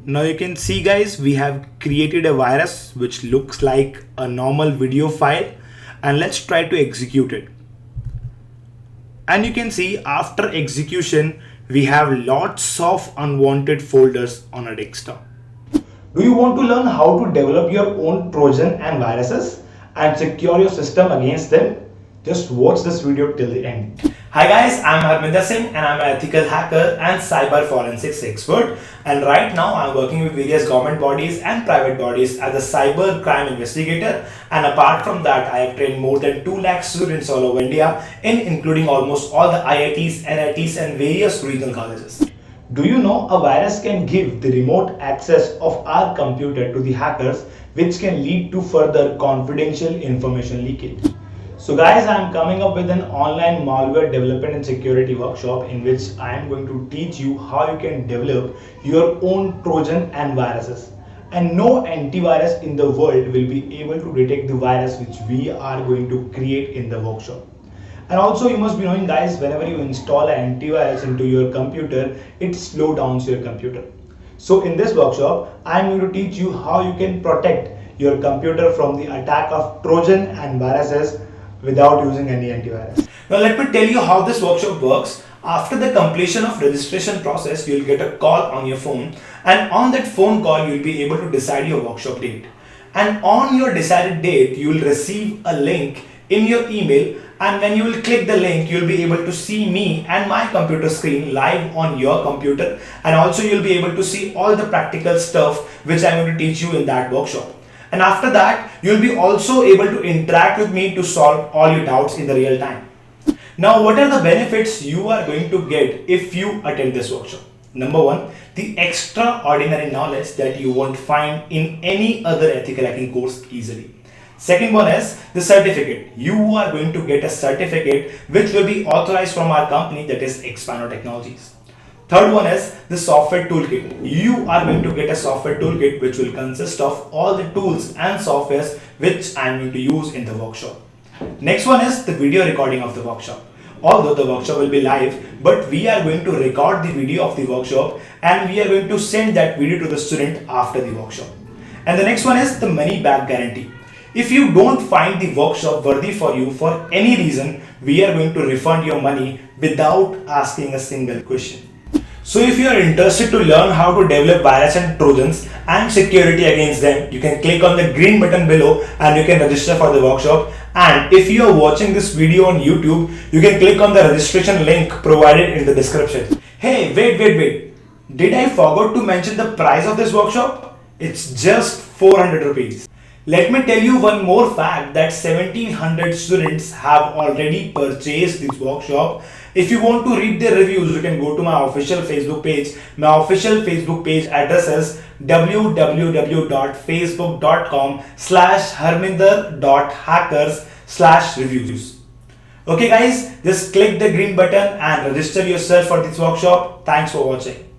Now you can see guys, we have created a virus which looks like a normal video file, and let's try to execute it. And you can see after execution, we have lots of unwanted folders on our desktop. Do you want to learn how to develop your own Trojan and viruses and secure your system against them? Just watch this video till the end. Hi guys, I'm Harminder Singh and I'm an ethical hacker and cyber forensics expert, and right now I'm working with various government bodies and private bodies as a cyber crime investigator, and apart from that I have trained more than 2 lakh students all over India including almost all the IITs, NITs and various regional colleges. Do you know a virus can give the remote access of our computer to the hackers, which can lead to further confidential information leakage? So guys, I am coming up with an online malware development and security workshop in which I am going to teach you how you can develop your own Trojan and viruses. And no antivirus in the world will be able to detect the virus which we are going to create in the workshop. And also you must be knowing guys, whenever you install an antivirus into your computer, it slows down your computer. So in this workshop, I am going to teach you how you can protect your computer from the attack of Trojan and viruses without using any antivirus. Now let me tell you how this workshop works. After the completion of registration process, you will get a call on your phone, and on that phone call you will be able to decide your workshop date. And on your decided date, you will receive a link in your email, and when you will click the link, you will be able to see me and my computer screen live on your computer, and also you will be able to see all the practical stuff which I am going to teach you in that workshop. And after that, you'll be also able to interact with me to solve all your doubts in the real time. Now, what are the benefits you are going to get if you attend this workshop? Number one, the extraordinary knowledge that you won't find in any other ethical hacking course easily. Second one is the certificate. You are going to get a certificate which will be authorized from our company, that is Axpino Technologies. Third one is the software toolkit. You are going to get a software toolkit which will consist of all the tools and softwares which I am going to use in the workshop. Next one is the video recording of the workshop. Although the workshop will be live, but we are going to record the video of the workshop and we are going to send that video to the student after the workshop. And the next one is the Moneyback Guarantee. If you don't find the workshop worthy for you for any reason, we are going to refund your money without asking a single question. So if you are interested to learn how to develop virus and Trojans and security against them, you can click on the green button below and you can register for the workshop. And if you are watching this video on YouTube, you can click on the registration link provided in the description. Hey, wait. Did I forget to mention the price of this workshop? It's just 400 rupees. Let me tell you one more fact that 1700 students have already purchased this workshop. If you want to read their reviews, you can go to my official Facebook page. My official Facebook page address is www.facebook.com/harminder.hackers/reviews. Okay guys, just click the green button and register yourself for this workshop. Thanks for watching.